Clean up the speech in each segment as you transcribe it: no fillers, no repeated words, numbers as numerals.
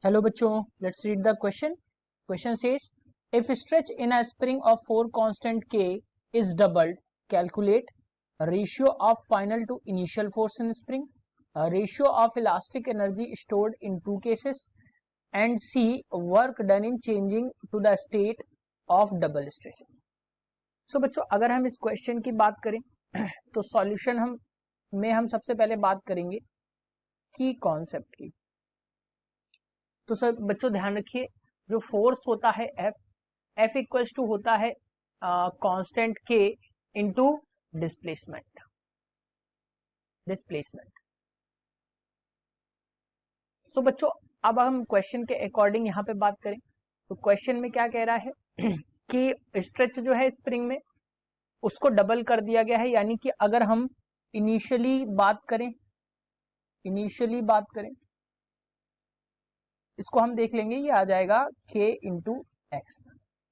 Hello बच्चों, let's read the question. Question says, if stretch in a spring of 4 constant K is doubled, calculate ratio of final to initial force in spring, ratio of elastic energy stored in two cases, and C work done in changing to the state of double stress. So बच्चों, अगर हम इस question की बात करें तो solution हम सबसे पहले बात करेंगे की कॉन्सेप्ट की। तो सर बच्चों ध्यान रखिए, जो फोर्स होता है एफ इक्वल्स टू होता है कांस्टेंट के इनटू डिस्प्लेसमेंट। सो बच्चों अब हम क्वेश्चन के अकॉर्डिंग यहां पे बात करें तो क्वेश्चन में क्या कह रहा है कि स्ट्रेच जो है स्प्रिंग में उसको डबल कर दिया गया है, यानी कि अगर हम इनिशियली बात करें इसको हम देख लेंगे, ये आ जाएगा k into x.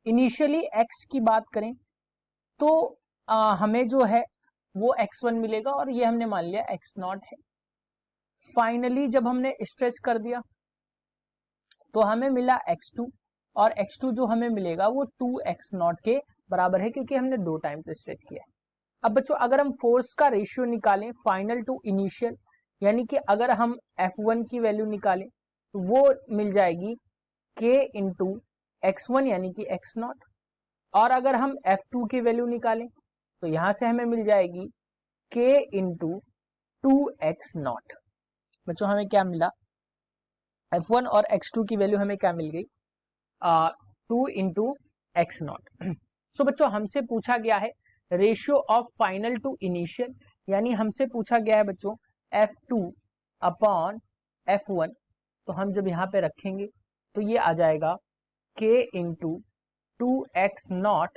Initially x की बात करें तो हमें जो है वो x1 मिलेगा और ये हमने मान लिया x0 है। फाइनली जब हमने स्ट्रेच कर दिया तो हमें मिला x2 और x2 जो हमें मिलेगा वो 2x0 के बराबर है, क्योंकि हमने 2 टाइम्स स्ट्रेच किया है। अब बच्चों अगर हम फोर्स का रेशियो निकालें फाइनल टू इनिशियल, यानी कि अगर हम F1 की वैल्यू निकालें तो वो मिल जाएगी k इंटू x1 यानी कि x0, और अगर हम F2 की वैल्यू निकालें तो यहां से हमें मिल जाएगी k इंटू 2x0। बच्चों हमें क्या मिला, F1 और x2 की वैल्यू हमें क्या मिल गई 2 इंटू x0। सो बच्चों हमसे पूछा गया है ratio of final to initial, यानी हमसे पूछा गया है बच्चों F2 अपॉन F1। तो हम जब यहां पे रखेंगे तो ये आ जाएगा k into 2x0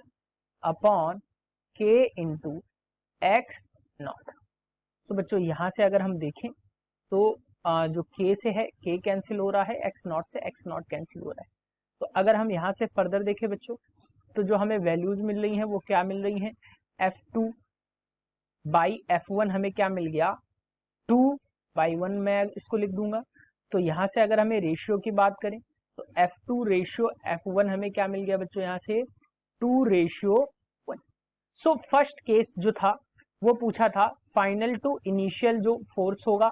upon k into x0। तो बच्चों यहां से अगर हम देखें तो जो k से है k कैंसिल हो रहा है, x0 से x0 कैंसिल हो रहा है। तो अगर हम यहां से फर्दर देखें बच्चों तो जो हमें वैल्यूज मिल रही हैं वो क्या मिल रही हैं, F2 बाई F1 हमें क्या मिल गया 2 बाई 1, मैं इसको लिख दूंगा। तो यहां से अगर हमें रेशियो की बात करें तो F2 रेशियो F1 हमें क्या मिल गया बच्चों, यहां से 2:1। सो फर्स्ट केस जो था वो पूछा था फाइनल टू इनिशियल जो फोर्स होगा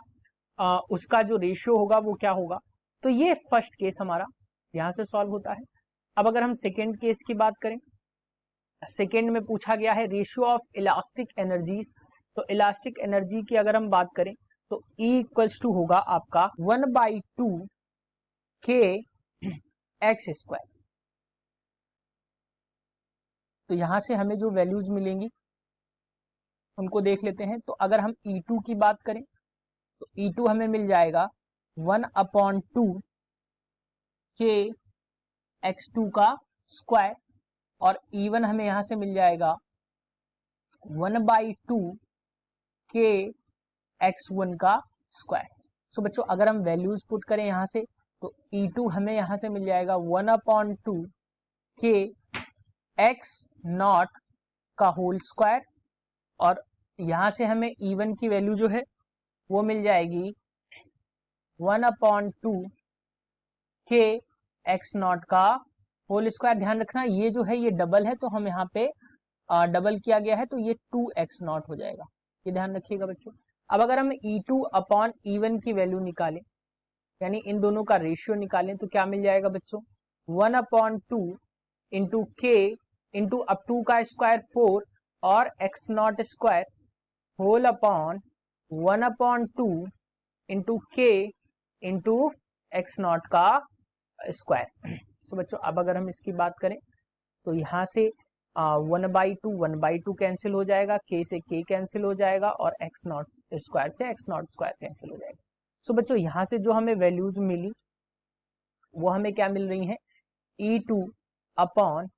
उसका जो रेशियो होगा वो क्या होगा। तो ये फर्स्ट केस हमारा यहां से सॉल्व होता है। अब अगर हम सेकेंड केस की बात करें, सेकेंड में पूछा गया है रेशियो ऑफ इलास्टिक एनर्जीज। तो इलास्टिक एनर्जी की अगर हम बात करें तो E इक्वल्स टू होगा आपका 1/2 k x स्क्वायर। तो यहां से हमें जो वैल्यूज मिलेंगी उनको देख लेते हैं। तो अगर हम E2 की बात करें तो E2 हमें मिल जाएगा 1/2 k x2 का स्क्वायर, और E1 हमें यहां से मिल जाएगा 1/2 k x1 का स्क्वायर। सो बच्चों अगर हम वैल्यूज पुट करें यहां से तो E2 हमें यहां से मिल जाएगा 1/2 k x0 का होल स्क्वायर, और यहां से हमें E1 की वैल्यू जो है वो मिल जाएगी 1/2 k x0 का होल स्क्वायर। ध्यान रखना ये जो है ये डबल है, तो हम यहाँ पे डबल किया गया है तो ये 2x0 हो जाएगा, ये ध्यान रखिएगा बच्चों। अब अगर हम E2 अपॉन E1 की वैल्यू निकालें, यानी इन दोनों का रेशियो निकालें, तो क्या मिल जाएगा बच्चों 1/2 इंटू k इंटू अब 2 का स्क्वायर 4 और x0 square whole upon 1/2 into k into x0 का स्क्वायर। तो बच्चों अब अगर हम इसकी बात करें तो यहां से 1/2 कैंसिल हो जाएगा, k से k कैंसिल हो जाएगा और x0 स्क्वायर से x0 स्क्वायर कैंसिल हो जाएगा। सो बच्चों यहां से जो हमें वैल्यूज मिली वो हमें क्या मिल रही हैं, E2 अपॉन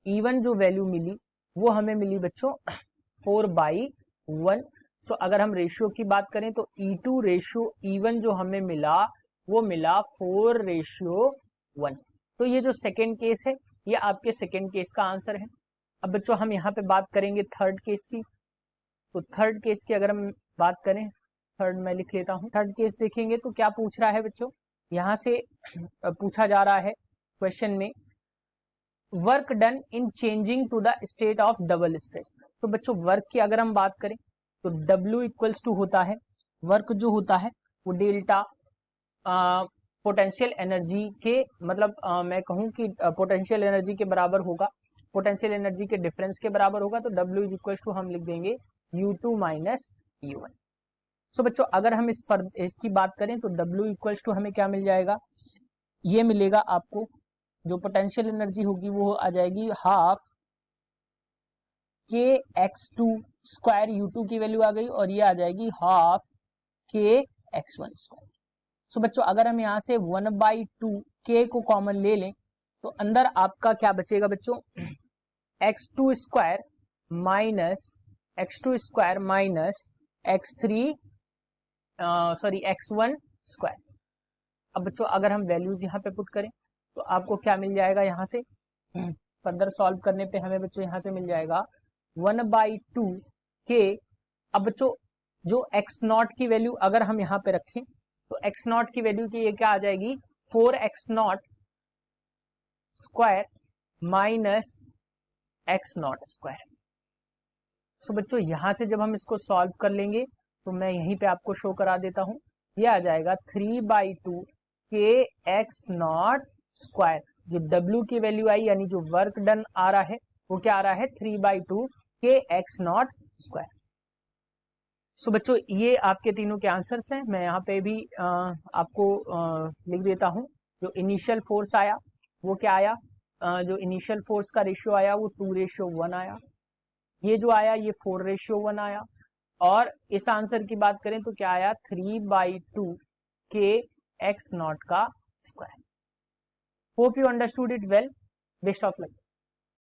E1 जो वैल्यू मिली वो हमें मिली बच्चों 4/1। सो अगर हम रेशियो की बात करें तो E2 रेशियो E1 जो हमें मिला वो मिला 4:1। तो ये जो सेकेंड केस है ये आपके सेकेंड केस का आंसर है। अब बच्चों हम यहाँ पे बात करेंगे थर्ड केस की। तो थर्ड केस की अगर हम बात करें, थर्ड मैं लिख लेता हूं, थर्ड केस देखेंगे तो क्या पूछ रहा है बच्चों यहां से पूछा जा रहा है क्वेश्चन में, work done in changing to the state of double stress. तो बच्चों वर्क की अगर हम बात करें तो W इक्वल्स टू होता है, वर्क जो होता है वो डेल्टा पोटेंशियल एनर्जी के, मतलब मैं कहूं कि पोटेंशियल एनर्जी के बराबर होगा, पोटेंशियल एनर्जी के डिफरेंस के बराबर होगा। तो W इज इक्वल टू हम लिख देंगे U2 माइनस U1। सो बच्चों अगर हम इसकी बात करें तो W इक्वल टू हमें क्या मिल जाएगा, ये मिलेगा आपको, जो पोटेंशियल एनर्जी होगी वो आ जाएगी हाफ के x2 स्क्वायर, U2 की वैल्यू आ गई, और ये आ जाएगी हाफ के x1 स्क्वायर। सो बच्चों अगर हम यहाँ से 1/2 k को कॉमन ले लें तो अंदर आपका क्या बचेगा बच्चों, x2 square minus x1 square. अब बच्चों अगर हम वैल्यूज यहाँ पे पुट करें तो आपको क्या मिल जाएगा, यहाँ से फर्दर सॉल्व करने पे हमें बच्चों यहाँ से मिल जाएगा 1/2 k। अब बच्चों जो x0 की वैल्यू अगर हम यहाँ पे रखें तो x0 की वैल्यू की ये क्या आ जाएगी, 4x0 square minus x0 square. सो बच्चों यहां से जब हम इसको सॉल्व कर लेंगे तो मैं यहीं पे आपको शो करा देता हूं, ये आ जाएगा 3/2 के x0 स्क्वायर। जो W की वैल्यू आई यानी जो वर्क डन आ रहा है वो क्या आ रहा है, 3/2 के x0 स्क्वायर। सो बच्चों ये आपके तीनों के आंसर्स हैं। मैं यहाँ पे भी आपको लिख देता हूँ। जो इनिशियल फोर्स आया वो क्या आया, जो इनिशियल फोर्स का रेशियो आया वो 2:1 आया, ये जो आया ये 4:1 आया, और इस आंसर की बात करें तो क्या आया, 3/2 के x0 का square. Hope you understood it well, best of luck.